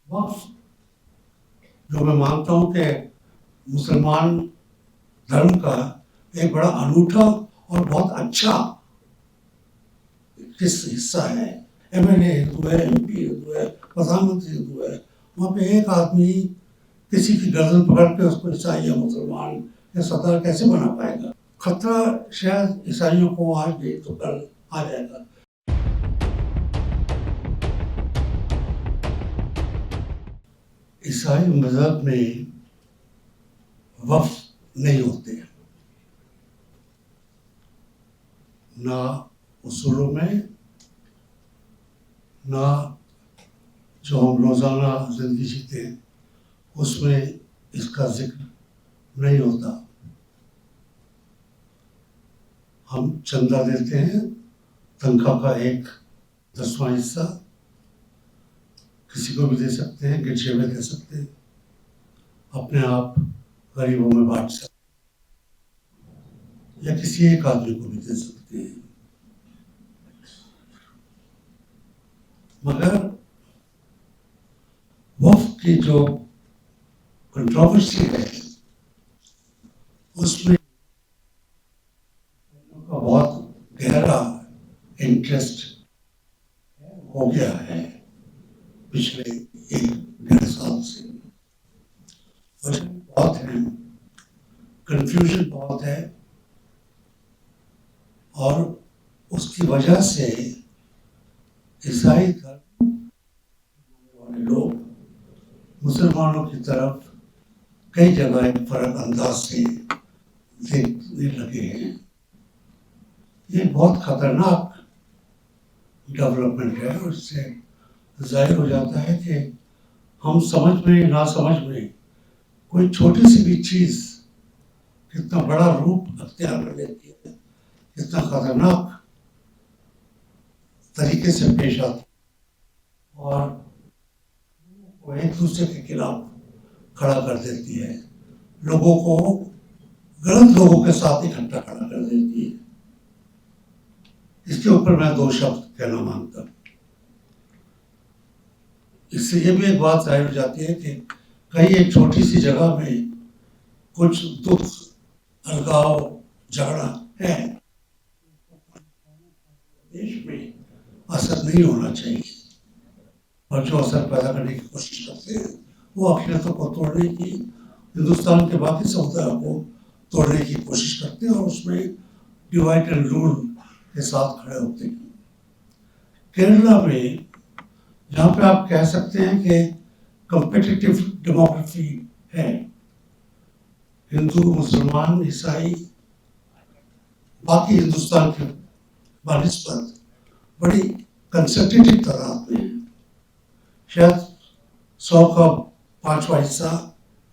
वक्फ, जो मैं मानता हूँ कि मुसलमान धर्म का एक बड़ा अनूठा और बहुत अच्छा किस हिस्सा है। एमएलए हिंदू है, एमपी हिंदू है, प्रधानमंत्री हिंदू है, वहाँ पे एक आदमी किसी की गर्दन पकड़ के उसको ईसाई या मुसलमान या सरदार कैसे बना पाएगा? खतरा शायद ईसाइयों को आज नहीं तो कल आ जाएगा। ईसाई मजहब में वक्फ नहीं होते हैं, ना उसूलों में, ना जो हम रोज़ाना ज़िंदगी जीते हैं उसमें इसका जिक्र नहीं होता। हम चंदा देते हैं, तनख्वाह का 1/10वां हिस्सा किसी को भी दे सकते हैं, गिरजे में दे सकते हैं, अपने आप गरीबों में बांट सकते हैं, या किसी एक आदमी को भी दे सकते हैं। मगर वक्फ की जो कंट्रोवर्सी है उसमें का बहुत गहरा इंटरेस्ट हो गया है पिछले 1-1.5 साल से। वजह बहुत है, कंफ्यूजन बहुत है, और उसकी वजह से ईसाई धर्म वाले लोग मुसलमानों की तरफ कई जगह एक फर्क अंदाज से देखने लगे हैं। ये बहुत खतरनाक डेवलपमेंट है, और इससे जाहिर हो जाता है कि हम समझ में ना समझ में कोई छोटी सी भी चीज़ कितना बड़ा रूप अख्तियार कर लेती है, कितना खतरनाक तरीके से पेश आती है और वो एक दूसरे के खिलाफ खड़ा कर देती है, लोगों को गलत लोगों के साथ इकट्ठा खड़ा कर देती है। इसके ऊपर मैं 2 शब्द कहना मांगता हूँ। इससे ये भी एक बात जाहिर हो जाती है कि कहीं एक छोटी सी जगह में कुछ दुख, अलगाव, झगड़ा है, देश में असर नहीं होना चाहिए, और जो असर पैदा करने की कोशिश करते हैं वो अखिलतों को तोड़ने की, हिंदुस्तान के बाकी समुदायों को तोड़ने की कोशिश करते हैं, और उसमें डिवाइड एंड रूल के साथ खड़े होते हैं। केरला में जहाँ पे आप कह सकते हैं कि कम्पिटिटिव डेमोक्रेसी है, हिंदू, मुसलमान, ईसाई बाकी हिंदुस्तान के बानिस्पत बड़ी कंसंट्रेटेड तादाद में है। शायद 100 का 5वां हिस्सा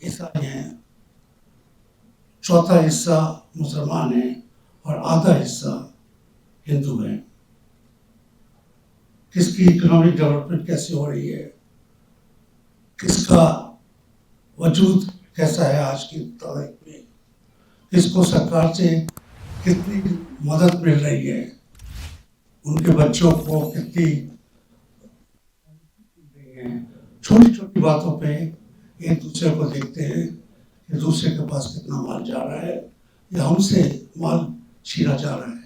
ईसाई हैं, चौथा हिस्सा मुसलमान हैं, और आधा हिस्सा हिंदू हैं। किसकी इकोनॉमिक डेवलपमेंट कैसी हो रही है, किसका वजूद कैसा है आज की तारीख में, किसको सरकार से कितनी मदद मिल रही है, उनके बच्चों को कितनी, छोटी छोटी बातों पे एक दूसरे को देखते हैं कि दूसरे के पास कितना माल जा रहा है या हमसे माल छीना जा रहा है।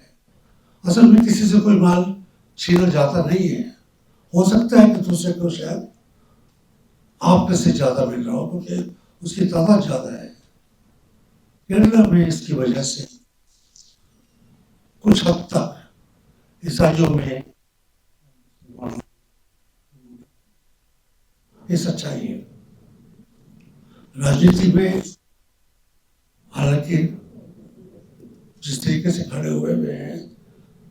असल में किसी से कोई माल छीना जाता नहीं है। हो सकता है कि दूसरे को शायद आपके से ज्यादा मिल रहा हो क्योंकि उसकी तादाद ज्यादा है। केरला में इसकी वजह से कुछ हद तक ईसाइयों में ये सच्चाई है। राजनीति में हालांकि जिस तरीके से खड़े हुए हैं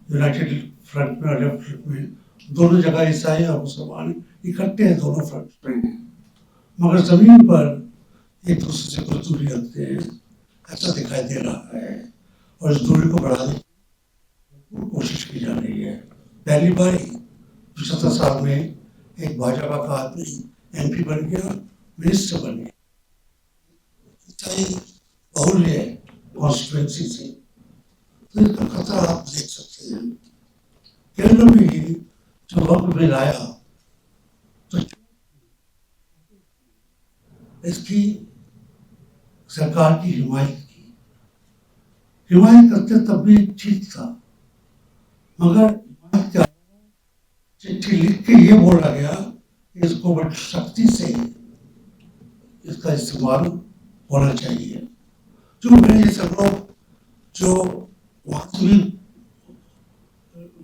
यूनाइटेड फ्रंट में और लेफ्ट फ्रंट में, दोनों जगह ईसाई और मुसलमान इकट्ठे हैं, दोनों फ्रंट में हैं, मगर जमीन पर एक दूसरे से कुछ दूरी रखते हैं, ऐसा दिखाई दे रहा है, और इस दूरी को बढ़ाने की कोशिश की जा रही है। पहली बार 75 साल में एक भाजपा का आदमी एमपी बन गया, मिनिस्टर बन गया, बहुल्य कॉन्स्टिट्यूएंसी से, तो इसका खतरा आप देख सकते हैं। केरल में ही जब वक्त बिल आया तो इसकी सरकार की हिमायत की। हिमायत करते तब भी ठीक था, मगर हिमायत क्या, चिट्ठी लिख के ये बोला गया कि इसको बड़ी सख्ती से इसका इस्तेमाल होना चाहिए। जो मेरे जैसे लोग जो वहाँ से भी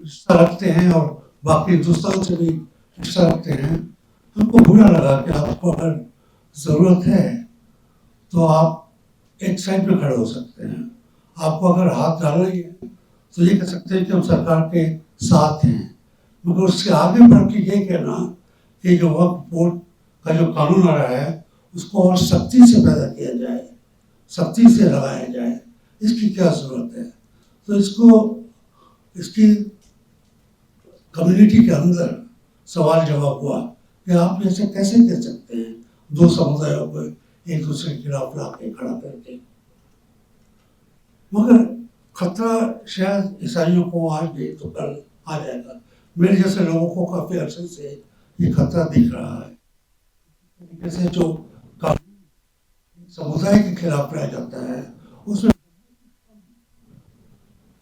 रिश्ता रखते हैं और बाकी हिंदुस्तान से भी रिश्ता रखते हैं, हमको बुरा लगा कि आपको अगर ज़रूरत है तो आप एक साइड पे खड़े हो सकते हैं। आपको अगर हाथ डालना ही है तो ये कह सकते हैं कि हम सरकार के साथ हैं, मगर उसके आगे बढ़ के ये कहना कि जो वक्फ बोर्ड का जो कानून आ रहा है उसको और सख्ती से पैदा किया जाए, सख्ती से लगाया जाए, इसकी क्या ज़रूरत है। तो इसकी कम्युनिटी के अंदर सवाल जवाब हुआ कि आप ऐसे कैसे कह सकते हैं दो समुदायों को एक दूसरे के खिलाफ ला के खड़ा करके। मगर खतरा शायद ईसाइयों को आज नहीं तो कल आ जाएगा। मेरे जैसे लोगों को काफी अरसे से ये खतरा दिख रहा है। जैसे जो कानून समुदाय के खिलाफ लाया जाता है उसमें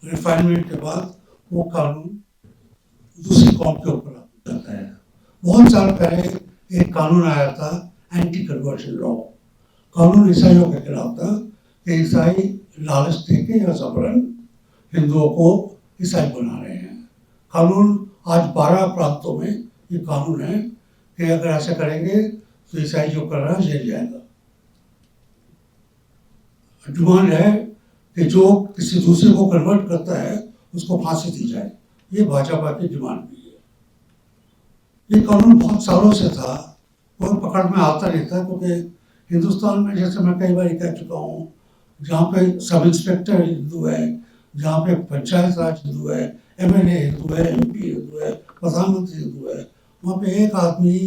रिफाइनमेंट के बाद वो कानून दूसरी कौम के ऊपर लागू जाता है। बहुत साल पहले एक कानून आया था, एंटी कन्वर्शन लॉ। कानून ईसाइयों के खिलाफ था कि ईसाई लालच देके या जबरन हिंदुओं को ईसाई बना रहे हैं। कानून आज 12 प्रांतों में ये कानून है कि अगर ऐसा करेंगे तो ईसाई जो कर रहा है जेल जाएगा। डिमांड है कि जो किसी दूसरे को कन्वर्ट करता है उसको फांसी दी जाए। ये भाजपा की डिमांड भी है। ये कानून बहुत सालों से था, कोई पकड़ में आता नहीं था, क्योंकि हिंदुस्तान में जैसे मैं कई बार कह चुका हूँ, जहाँ पे सब इंस्पेक्टर हिंदू है, जहाँ पे पंचायत राज हिंदू है, एमएलए हिंदू है, एमपी हिंदू है, प्रधानमंत्री हिंदू है, वहाँ पे एक आदमी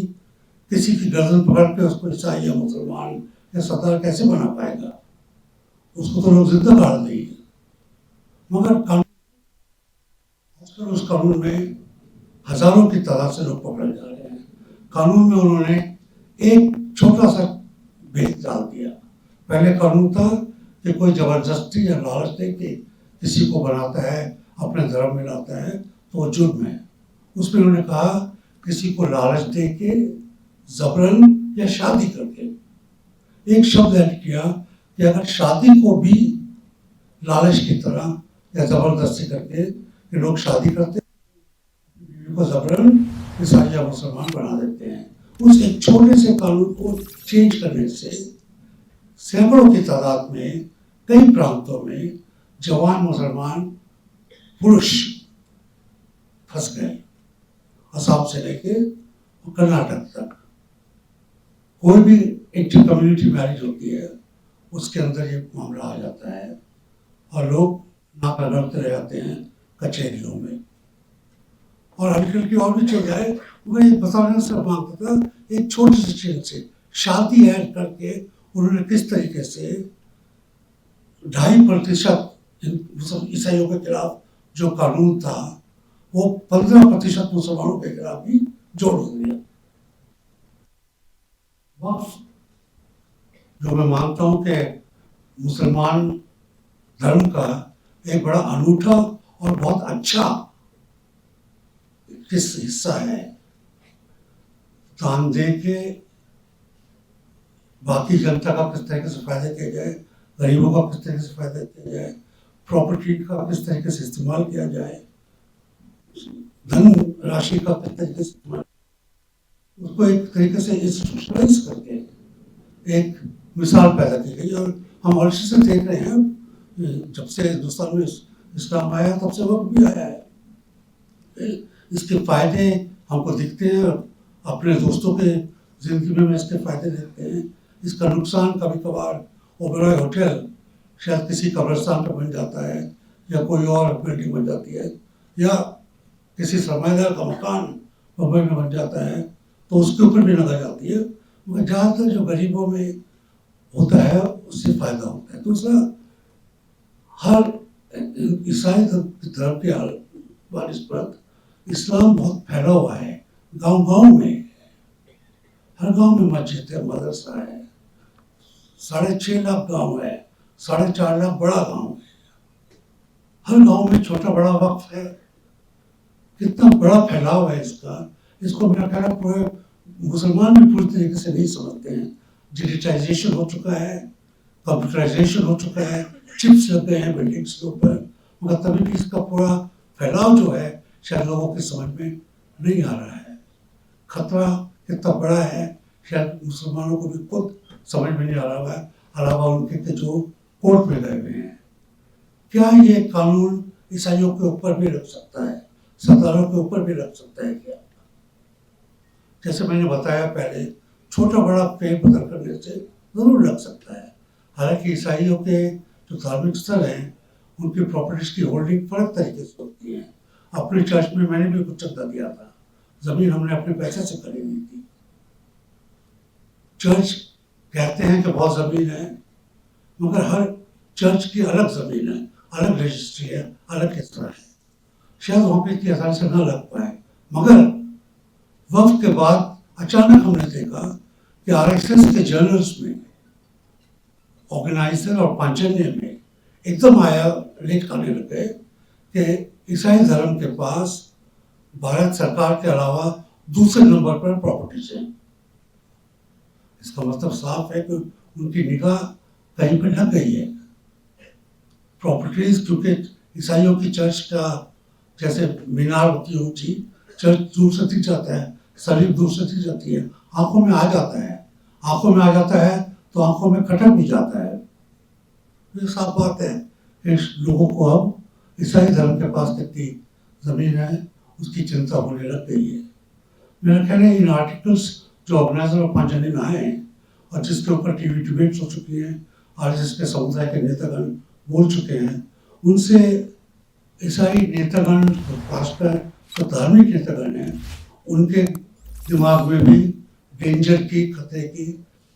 किसी की गर्दन पकड़ के उसको ईसाई या मुसलमान या सरदार कैसे बना पाएगा? उसको तो लोग जिंदा गाड़ देंगे। मगर कानून, आजकल उस कानून में हजारों की तादाद से लोग पकड़े जा रहे हैं। कानून में उन्होंने एक छोटा सा भेद डाल दिया। पहले कानून था कि कोई जबरदस्ती या लालच दे के किसी को बनाता है, अपने धर्म में लाता है तो वो जुर्म है। उसमें उन्होंने कहा किसी को लालच दे के, जबरन या शादी करके। एक शब्द ऐड किया कि अगर शादी को भी लालच की तरह या जबरदस्ती करके कि लोग शादी करते को जबरन ईसाई या मुसलमान बना देते हैं। उस एक छोटे से कानून को चेंज करने से सैकड़ों की तादाद में कई प्रांतों में जवान मुसलमान पुरुष फंस गए। असम से लेके कर्नाटक तक कोई भी इंटर कम्युनिटी मैरिज होती है उसके अंदर ये मामला आ जाता है और लोग नाका लड़ते रह जाते हैं कचहरियों में। और आजकल की और भी चल जाए, मैं ये बताने से मांगता था, एक छोटी सी चीज से शादी ऐड करके उन्होंने किस तरीके से 2.5% ईसाइयों के खिलाफ जो कानून था वो 15% मुसलमानों के खिलाफ भी जोड़ दिया। वक्फ, जो मैं मानता हूँ कि मुसलमान धर्म का एक बड़ा अनूठा और बहुत अच्छा किस हिस्सा है, दान दे के बाकी जनता का किस तरीके से फायदा किया जाए, गरीबों का किस तरीके से फायदा किया जाए, प्रॉपर्टी का किस तरीके से इस्तेमाल किया जाए, धन राशि का किस तरीके से इस्तेमाल, उसको एक तरीके से इंस्टीट्यूशनलाइज करके एक मिसाल पैदा की गई। और हम वर्ष से देख रहे हैं, जब से हिंदुस्तान में इस्लाम आया तब से वक्त भी आया है। इसके फायदे हमको दिखते हैं, अपने दोस्तों के जिंदगी में इसके फायदे देखते हैं। इसका नुकसान कभी कभार ओबेरॉय होटल शायद किसी कब्रिस्तान पर बन जाता है या कोई और बिल्डिंग बन जाती है या किसी सरमाएदार का मकान मुंबई में बन जाता है तो उसके ऊपर भी लगा जाती है। मगर ज़्यादातर जो गरीबों में होता है उससे फायदा होता है। दूसरा, हर ईसाई धर्म के बानिस्पत इस्लाम बहुत फैला हुआ है, गांव-गांव में, हर गांव में मस्जिद है, मदरसा है, 6.5 लाख गांव है, 4.5 लाख बड़ा गांव है। हर गांव में छोटा बड़ा वक्फ है। कितना बड़ा फैलाव है इसका। इसको मेरा ख्याल है पूरे मुसलमान भी पूरी तरीके से नहीं समझते हैं। डिजिटाइजेशन हो चुका है, कंप्यूटराइजेशन हो चुका है, चिप्स लग गए हैं बिल्डिंग्स के ऊपर, मगर तभी भी इसका पूरा फैलाव जो है शायद लोगों की समझ में नहीं आ रहा है। खतरा कितना बड़ा है शायद मुसलमानों को भी खुद समझ में नहीं आ रहा है, अलावा उनके के जो कोर्ट में गए हुए हैं। क्या ये कानून ईसाइयों के ऊपर भी लग सकता है, सरदारों के ऊपर भी लग सकता है क्या? जैसे मैंने बताया पहले, छोटा बड़ा फेर बदल करने से जरूर लग सकता है। हालांकि ईसाइयों के जो धार्मिक स्थल हैं उनकी प्रॉपर्टीज की होल्डिंग फर्क तरीके से होती है। अपने चर्च में मैंने भी कुछ चंदा दिया था, जमीन हमने अपने पैसे से खरीदी थी। चर्च कहते हैं कि बहुत जमीन है, मगर हर चर्च की अलग जमीन है, अलग रजिस्ट्री है, अलग हिस्सा है। शायद वहां पे इतनी आसानी से न लग पाए। मगर वक्त के बाद अचानक हमने देखा कि आरएसएस के जर्नल्स में, ऑर्गेनाइजर और पांचजन्य में एकदम आया लेख आने लगे कि ईसाई धर्म के पास भारत सरकार के अलावा दूसरे नंबर पर प्रॉपर्टीज हैं। इसका मतलब साफ है कि उनकी निगाह कहीं पर लग गई है। प्रॉपर्टीज, क्योंकि ईसाइयों की चर्च का जैसे मीनार होती है ऊंची, चर्च दूर से दिख जाता है, सलीब दूर से दिख जाती है, आंखों में आ जाता है। आंखों में आ जाता है तो आंखों में खटक भी जाता है। ये साफ बात है कि लोगों को अब ईसाई धर्म के पास कितनी जमीन है उसकी चिंता होने लग गई है। मेरा ख्याल है इन आर्टिकल्स जो ऑर्गेनाइजर और पांचजन्य में आए हैं और जिसके ऊपर टीवी डिबेट्स हो चुकी हैं, आरएसएस के समुदाय के नेतागण बोल चुके हैं, उनसे ईसाई नेतागण, खासकर जो धार्मिक नेतागण हैं, उनके दिमाग में भी डेंजर की, खतरे की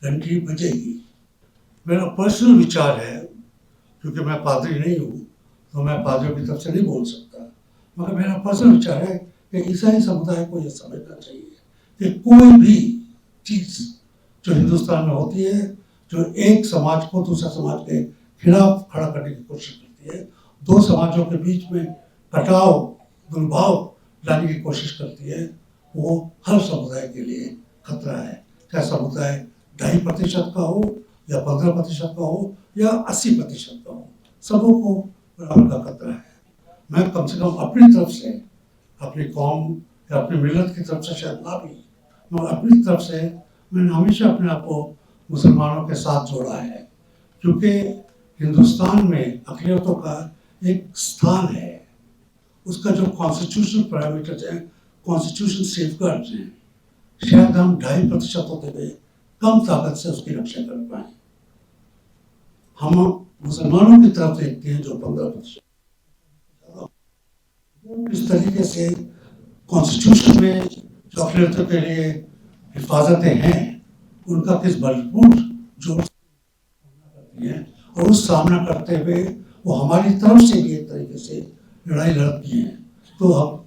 घंटी बजेगी। मेरा पर्सनल विचार है, क्योंकि मैं पादरी नहीं हूँ तो मैं पादरियों की तरफ से नहीं बोल सकता, मगर मेरा पर्सनल विचार है कि ईसाई समुदाय को यह समझना चाहिए कि कोई भी चीज जो हिंदुस्तान में होती है, जो एक समाज को दूसरे समाज के खिलाफ खड़ा करने की कोशिश करती है, दो समाजों के बीच में कटाव, दुर्भाव लाने की कोशिश करती है, वो हर समुदाय के लिए खतरा है। चाहे समुदाय 2.5% का हो या 15% का हो या 80% का हो, सबों को बराबर का खतरा है। मैं कम से कम अपनी तरफ से, अपनी कौम या अपनी मिलत की तरफ से शायद ना भी, मगर अपनी तरफ से मैंने हमेशा अपने आप को मुसलमानों के साथ जोड़ा है, क्योंकि हिंदुस्तान में अक़लियतों का एक स्थान है। उसका जो कॉन्स्टिट्यूशनल पैरामीटर्स हैं, कॉन्स्टिट्यूशन सेफगार्ड्स हैं, शायद हम 2.5% होते हुए कम ताकत से उसकी रक्षा कर पाए। हम मुसलमानों की तरफ देखते हैं जो 15%। इस तरीके से कॉन्स्टिट्यूशन में जो अक़लियतों के लिए हिफाजतें हैं, उनका किस भरपूर जोर करती है, और उस सामना करते हुए वो हमारी तरफ से भी एक तरीके से लड़ाई लड़ती हैं। तो अब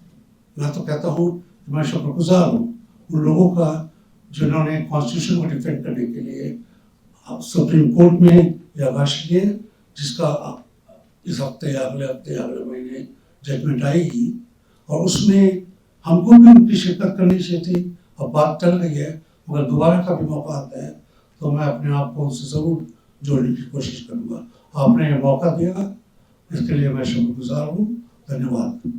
मैं तो कहता हूँ कि मैं शुक्रगुजार हूँ उन लोगों का जिन्होंने कॉन्स्टिट्यूशन को डिफेंड करने के लिए सुप्रीम कोर्ट में यागाश किए, जिसका इस हफ्ते या अगले हफ्ते या अगले महीने जजमेंट आएगी, और उसमें हमको भी उनकी शिरकत करनी चाहिए थी। अब बात चल रही है, मगर दोबारा का भी मौका आता है तो मैं अपने आप को उनसे ज़रूर जोड़ने की कोशिश करूँगा। आपने ये मौका दिया, इसके लिए मैं शुक्रगुजार हूँ। धन्यवाद।